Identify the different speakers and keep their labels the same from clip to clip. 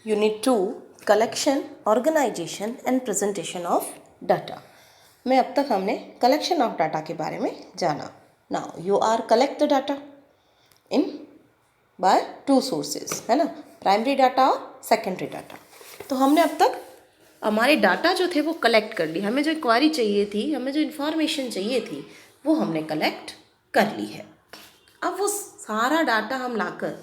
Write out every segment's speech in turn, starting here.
Speaker 1: Unit 2 collection, organisation and presentation of data में अब तक हमने कलेक्शन ऑफ डाटा के बारे में जाना. Now you are collect the data in by two sources, है ना, प्राइमरी डाटा और सेकेंडरी डाटा. तो हमने अब तक हमारे डाटा जो थे वो कलेक्ट कर ली. हमें जो इंक्वायरी चाहिए थी, हमें जो इन्फॉर्मेशन चाहिए थी वो हमने कलेक्ट कर ली है. अब वो सारा डाटा हम लाकर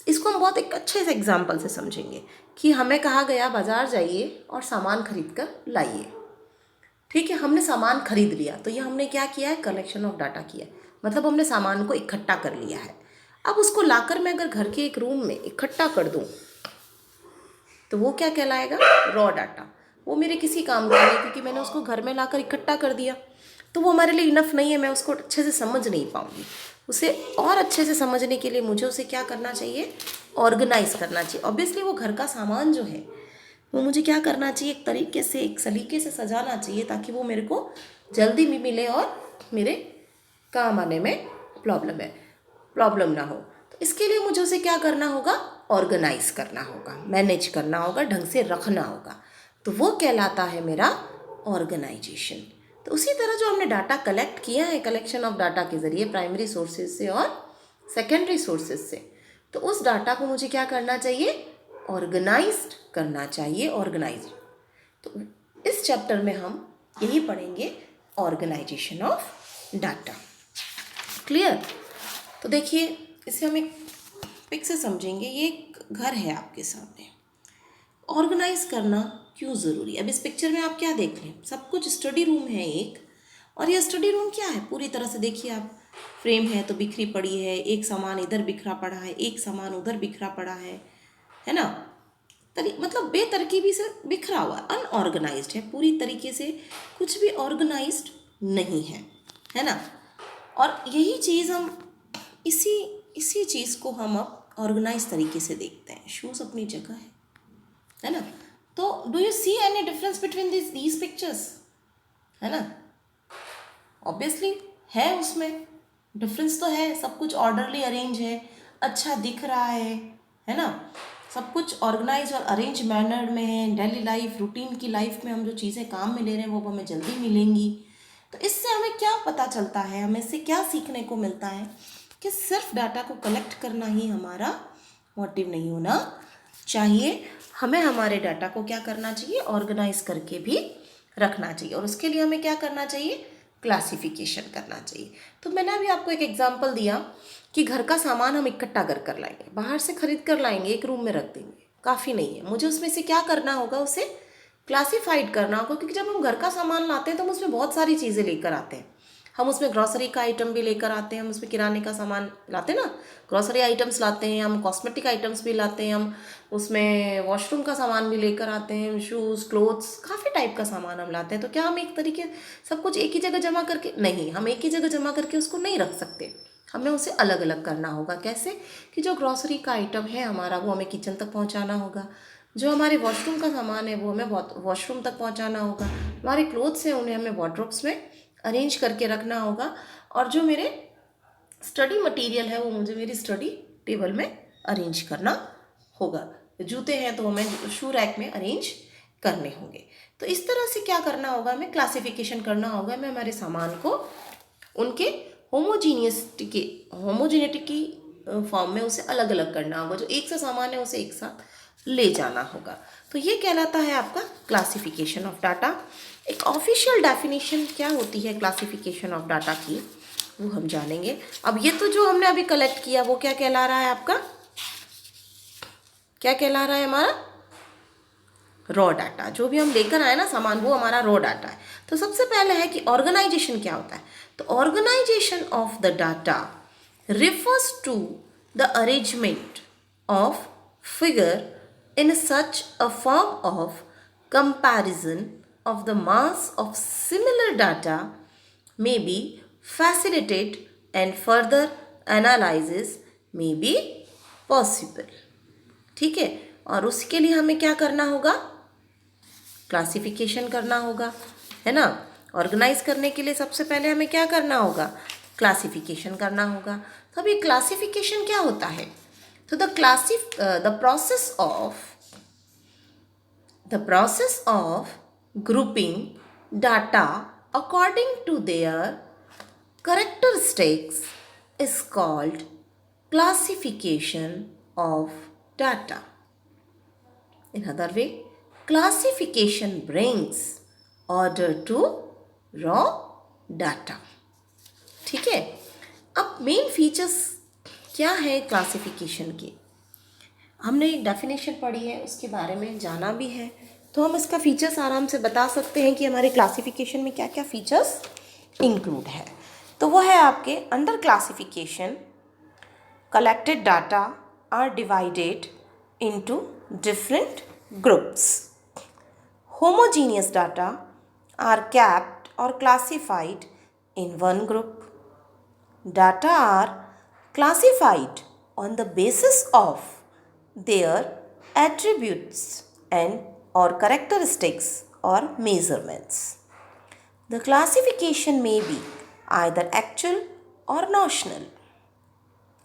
Speaker 1: इसको हम बहुत एक अच्छे से एग्जाम्पल से समझेंगे कि हमें कहा गया बाज़ार जाइए और सामान खरीद कर लाइए. ठीक है, हमने सामान खरीद लिया तो ये हमने क्या किया है, कलेक्शन ऑफ डाटा किया. मतलब हमने सामान को इकट्ठा कर लिया है. अब उसको लाकर मैं अगर घर के एक रूम में इकट्ठा कर दूं तो वो क्या कहलाएगा, रॉ डाटा. वो मेरे किसी काम का नहीं, क्योंकि मैंने उसको घर में लाकर इकट्ठा कर दिया तो वो हमारे लिए इनफ नहीं है. मैं उसको अच्छे से समझ नहीं पाऊँगी. उसे और अच्छे से समझने के लिए मुझे उसे क्या करना चाहिए, ऑर्गेनाइज करना चाहिए. ऑब्वियसली वो घर का सामान जो है वो मुझे क्या करना चाहिए, एक तरीके से, एक सलीके से सजाना चाहिए ताकि वो मेरे को जल्दी भी मिले और मेरे काम आने में प्रॉब्लम ना हो. तो इसके लिए मुझे उसे क्या करना होगा, ऑर्गेनाइज करना होगा, मैनेज करना होगा, ढंग से रखना होगा. तो वो कहलाता है मेरा ऑर्गेनाइजेशन. तो उसी तरह जो हमने डाटा कलेक्ट किया है कलेक्शन ऑफ डाटा के ज़रिए प्राइमरी सोर्सेज से और सेकेंडरी सोर्सेज से, तो उस डाटा को मुझे क्या करना चाहिए, ऑर्गेनाइज्ड करना चाहिए. ऑर्गेनाइज्ड. तो इस चैप्टर में हम यही पढ़ेंगे, ऑर्गेनाइजेशन ऑफ डाटा. क्लियर. तो देखिए इसे हम एक पिक से समझेंगे. ये एक घर है आपके सामने. ऑर्गेनाइज करना क्यों ज़रूरी है. अब इस पिक्चर में आप क्या देख लें, सब कुछ स्टडी रूम है एक. और ये स्टडी रूम क्या है, पूरी तरह से देखिए आप, फ्रेम है तो बिखरी पड़ी है, एक सामान इधर बिखरा पड़ा है, एक सामान उधर बिखरा पड़ा है ना. मतलब बेतरकीबी से बिखरा हुआ, अनऑर्गेनाइज्ड है, पूरी तरीके से कुछ भी ऑर्गेनाइज्ड नहीं है ना. और यही चीज़ हम इसी चीज़ को हम अब ऑर्गेनाइज तरीके से देखते हैं. शूज़ अपनी जगह है ना. तो do you see any difference between these pictures, है ना. ऑब्वियसली है, उसमें डिफरेंस तो है. सब कुछ ऑर्डरली अरेंज है, अच्छा दिख रहा है ना. सब कुछ ऑर्गेनाइज और अरेंज मैनर में है. डेली लाइफ, रूटीन की लाइफ में हम जो चीज़ें काम में ले रहे हैं वो हमें जल्दी मिलेंगी. तो इससे हमें क्या पता चलता है, हमें इससे क्या सीखने को मिलता है कि सिर्फ डाटा को कलेक्ट करना ही हमारा मोटिव नहीं होना चाहिए. हमें हमारे डाटा को क्या करना चाहिए, ऑर्गेनाइज करके भी रखना चाहिए. और उसके लिए हमें क्या करना चाहिए, क्लासिफिकेशन करना चाहिए. तो मैंने अभी आपको एक एग्जांपल दिया कि घर का सामान हम इकट्ठा कर लाएंगे, बाहर से खरीद कर लाएंगे, एक रूम में रख देंगे, काफ़ी नहीं है. मुझे उसमें से क्या करना होगा, उसे क्लासिफाइड करना होगा. क्योंकि जब हम घर का सामान लाते हैं तो हम उसमें बहुत सारी चीज़ें लेकर आते हैं. हम उसमें ग्रॉसरी का आइटम भी लेकर आते हैं, हम उसमें किराने का सामान लाते हैं ना, ग्रॉसरी आइटम्स लाते हैं, हम कॉस्मेटिक आइटम्स भी लाते हैं, हम उसमें वॉशरूम का सामान भी लेकर आते हैं, शूज़, क्लोथ्स, काफ़ी टाइप का सामान हम लाते हैं. तो क्या हम एक तरीके सब कुछ एक ही जगह जमा करके, नहीं, हम एक ही जगह जमा करके उसको नहीं रख सकते. हमें उसे अलग अलग करना होगा. कैसे कि जो ग्रॉसरी का आइटम है हमारा वो हमें किचन तक पहुँचाना होगा, जो हमारे वॉशरूम का सामान है वो हमें वॉशरूम तक पहुँचाना होगा, हमारे क्लोथ्स हैं उन्हें हमें वार्डरोब्स में अरेंज करके रखना होगा, और जो मेरे स्टडी मटेरियल है वो मुझे मेरी स्टडी टेबल में अरेंज करना होगा. जूते हैं तो हमें शू रैक में अरेंज करने होंगे. तो इस तरह से क्या करना होगा, हमें क्लासिफिकेशन करना होगा. हमें हमारे सामान को उनके होमोजीनिटी की फॉर्म में उसे अलग अलग करना होगा. जो एक सा सामान है उसे एक साथ ले जाना होगा. तो ये कहलाता है आपका क्लासिफिकेशन ऑफ डाटा. एक ऑफिशियल डेफिनेशन क्या होती है क्लासिफिकेशन ऑफ डाटा की, वो हम जानेंगे. अब ये तो जो हमने अभी कलेक्ट किया वो क्या कहला रहा है आपका, क्या कहला रहा है, हमारा रॉ डाटा. जो भी हम लेकर आए ना सामान वो हमारा रॉ डाटा है. तो सबसे पहले है कि ऑर्गेनाइजेशन क्या होता है. तो organisation of the data refers to the arrangement of figure in such a form of comparison of the mass of similar data may be facilitated and further analysis may be possible. ठीक है. और उसके लिए हमें क्या करना होगा, classification करना होगा, है ना. ऑर्गेनाइज करने के लिए सबसे पहले हमें क्या करना होगा, क्लासिफिकेशन करना होगा. तो अभी क्लासिफिकेशन क्या होता है, तो the process of The process of grouping data according to their characteristics is called classification of data. In other way, classification brings order to raw data. ठीक है, अब मेन फीचर्स क्या है क्लासिफिकेशन के? हमने एक डेफिनेशन पढ़ी है, उसके बारे में जाना भी है, तो हम इसका फीचर्स आराम से बता सकते हैं कि हमारे क्लासिफिकेशन में क्या क्या फीचर्स इंक्लूड है. तो वो है आपके under classification collected data are divided into different groups. Homogeneous data are kept or classified in one group. Data are classified on the basis of their attributes and or characteristics or measurements. The classification may be either actual or notional.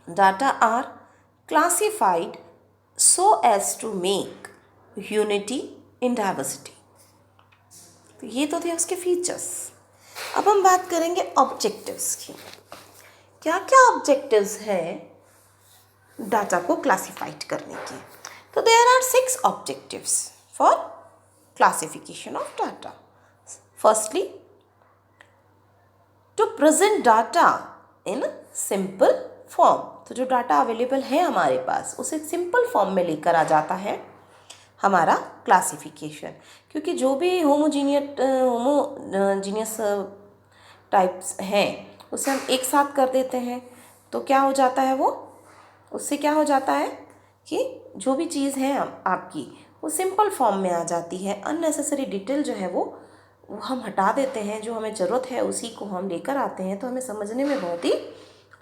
Speaker 1: Data are classified so as to make unity in diversity. तो ये तो थे उसके features. अब हम बात करेंगे objectives की. क्या क्या ऑब्जेक्टिव्स हैं डाटा को क्लासिफाइड करने के? तो there are 6 objectives for classification of data. Firstly, to present data in simple form. तो जो डाटा अवेलेबल है हमारे पास उसे सिंपल फॉर्म में लेकर आ जाता है हमारा क्लासिफिकेशन. क्योंकि जो भी होमोजीनियस टाइप्स हैं उसे हम एक साथ कर देते हैं, तो क्या हो जाता है उससे क्या हो जाता है कि जो भी चीज़ है आपकी वो सिंपल फॉर्म में आ जाती है. अननेसेसरी डिटेल जो है वो हम हटा देते हैं, जो हमें ज़रूरत है उसी को हम लेकर आते हैं, तो हमें समझने में बहुत ही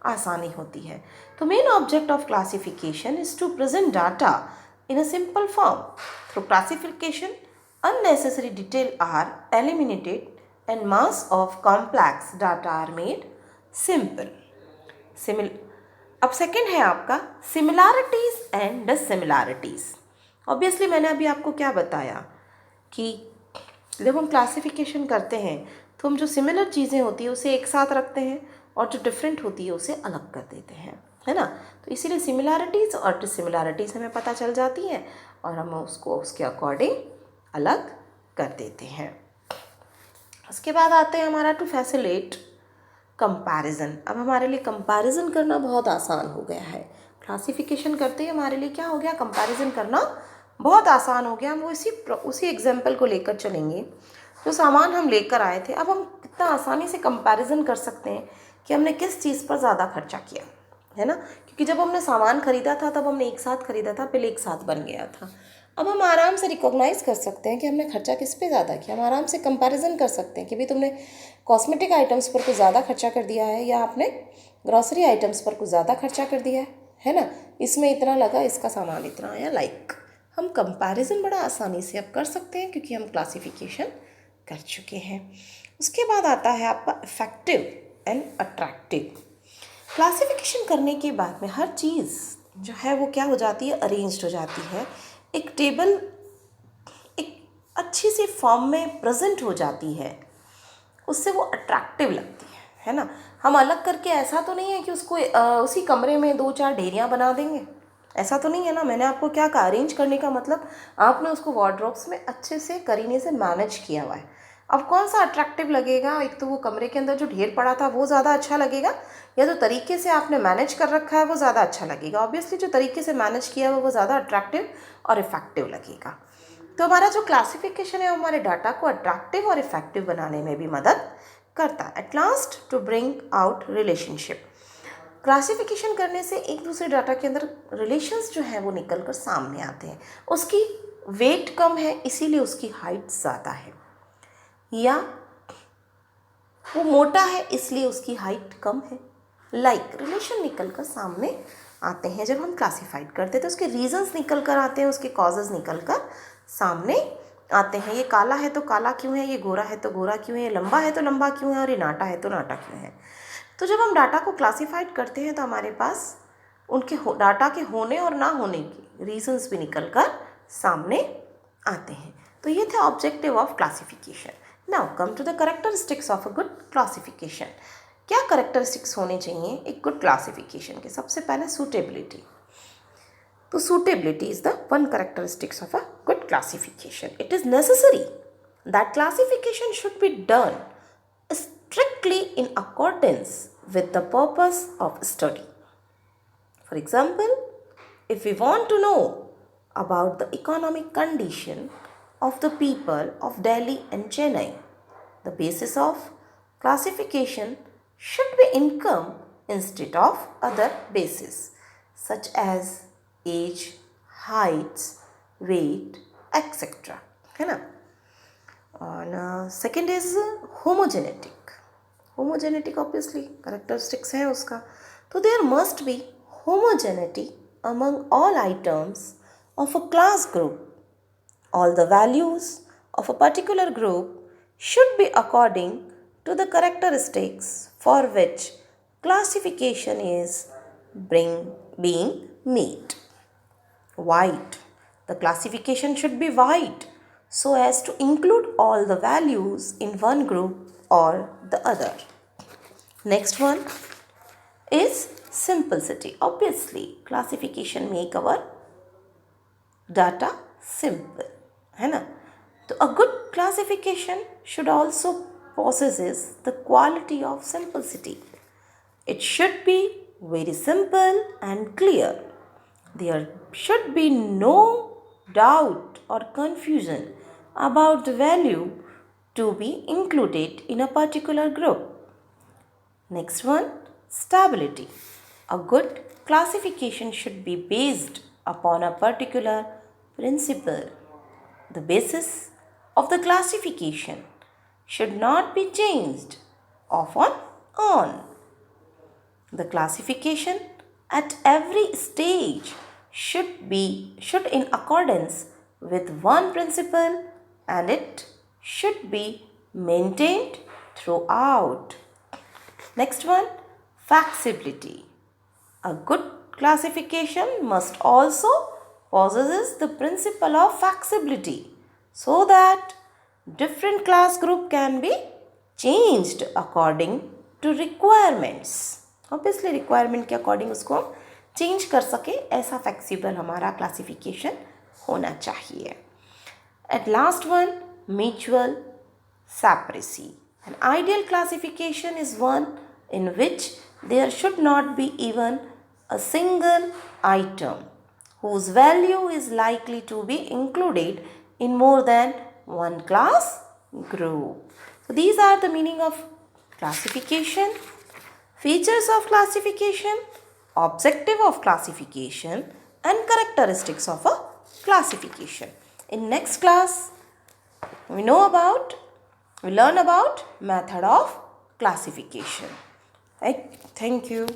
Speaker 1: आसानी होती है. तो main object of classification is to present data in a simple form. Through classification unnecessary detail are eliminated and mass of complex data are made simple. अब सेकेंड है आपका सिमिलैरिटीज एंड डिसिमिलैरिटीज. ऑब्वियसली मैंने अभी आपको क्या बताया कि जब हम क्लासिफिकेशन करते हैं तो हम जो सिमिलर चीज़ें होती है उसे एक साथ रखते हैं और जो डिफरेंट होती है उसे अलग कर देते हैं, है ना. तो इसीलिए सिमिलैरिटीज़ और डिसिमिलैरिटीज़ हमें पता चल जाती हैं और हम उसको उसके अकॉर्डिंग अलग कर देते हैं. उसके बाद आते हैं हमारा टू फैसिलिटेट कंपैरिजन. अब हमारे लिए कंपैरिजन करना बहुत आसान हो गया है. क्लासिफिकेशन करते ही हमारे लिए क्या हो गया, कंपैरिजन करना बहुत आसान हो गया. हम वो उसी एग्जाम्पल को लेकर चलेंगे. जो सामान हम लेकर आए थे, अब हम कितना आसानी से कंपैरिजन कर सकते हैं कि हमने किस चीज़ पर ज़्यादा खर्चा किया, है ना. क्योंकि जब हमने सामान खरीदा था तब हमने एक साथ खरीदा था, बिल एक साथ बन गया था. अब हम आराम से रिकॉग्नाइज़ कर सकते हैं कि हमने खर्चा किस पे ज़्यादा किया. हम आराम से कंपैरिजन कर सकते हैं कि भाई तुमने कॉस्मेटिक आइटम्स पर कुछ ज़्यादा खर्चा कर दिया है या आपने ग्रॉसरी आइटम्स पर कुछ ज़्यादा खर्चा कर दिया है ना. इसमें इतना लगा, इसका सामान इतना आया. लाइक हम कंपैरिजन बड़ा आसानी से अब कर सकते हैं क्योंकि हम क्लासिफिकेशन कर चुके हैं. उसके बाद आता है आपका इफेक्टिव एंड अट्रैक्टिव. क्लासिफिकेशन करने के बाद में हर चीज़ जो है वो क्या हो जाती है, अरेंज्ड हो जाती है. एक टेबल एक अच्छी सी फॉर्म में प्रेजेंट हो जाती है, उससे वो अट्रैक्टिव लगती है ना. हम अलग करके ऐसा तो नहीं है कि उसको उसी कमरे में 2-4 ढेरियाँ बना देंगे, ऐसा तो नहीं है ना. मैंने आपको क्या कहा, अरेंज करने का मतलब आपने उसको वार्डरोब्स में अच्छे से करीने से मैनेज किया हुआ है. अब कौन सा अट्रैक्टिव लगेगा, एक तो वो कमरे के अंदर जो ढेर पड़ा था वो ज़्यादा अच्छा लगेगा या जो तरीके से आपने मैनेज कर रखा है वो ज़्यादा अच्छा लगेगा. ऑब्वियसली जो तरीके से मैनेज किया है वो ज़्यादा अट्रैक्टिव और इफेक्टिव लगेगा. तो हमारा जो क्लासिफिकेशन है वो हमारे डाटा को अट्रैक्टिव और इफेक्टिव बनाने में भी मदद करता है. At last, to bring out relationship. Classification करने से एक दूसरे डाटा के अंदर रिलेशंस जो है वो निकल कर सामने आते हैं. उसकी वेट कम है इसीलिए उसकी हाइट ज़्यादा है, या वो मोटा है इसलिए उसकी हाइट कम है. लाइक रिलेशन निकल कर सामने आते हैं जब हम क्लासिफाइड करते हैं. तो उसके रीजंस निकल कर आते हैं, उसके कॉजेज़ निकल कर सामने आते हैं. ये काला है तो काला क्यों है, ये गोरा है तो गोरा क्यों है, ये लंबा है तो लंबा क्यों है और ये नाटा है तो नाटा क्यों है. तो जब हम डाटा को क्लासिफाइड करते हैं तो हमारे पास उनके डाटा के होने और ना होने की रीजंस भी निकल कर सामने आते हैं। तो ये थे objective of classification. Now come to the characteristics of a good classification. क्या कैरेक्टरिस्टिक्स होने चाहिए एक गुड क्लासिफिकेशन के? सबसे पहले सूटेबिलिटी। तो suitability is the one characteristics of a good classification. It is necessary that classification should be done strictly in accordance with the purpose of study. For example, if we want to know about the economic condition of the people of Delhi and Chennai, the basis of classification should be income instead of other bases such as age, heights, weight, etc. है ना? और second is homogenetic. Homogenetic obviously characteristics है उसका। तो there must be homogeneity among all items of a class group. All the values of a particular group should be according to the characteristics for which classification is being made. Wide. The classification should be wide so as to include all the values in one group or the other. Next one is simplicity. Obviously, classification make our data simple. है ना? तो a good classification should also possesses the quality of simplicity. It should be very simple and clear. There should be no doubt or confusion about the value to be included in a particular group. Next one, stability. A good classification should be based upon a particular principle. The basis of the classification should not be changed off on. The classification at every stage should in accordance with one principle and it should be maintained throughout. Next one, flexibility. A good classification must also possesses the principle of flexibility so that different class group can be changed according to requirements. Obviously requirement के according उसको हम change कर सके, ऐसा flexible हमारा classification होना चाहिए. At last one, mutual separacy. An ideal classification is one in which there should not be even a single item whose value is likely to be included in more than one class group. So these are the meaning of classification, features of classification, objective of classification and characteristics of a classification. In next class, we learn about method of classification. Thank you.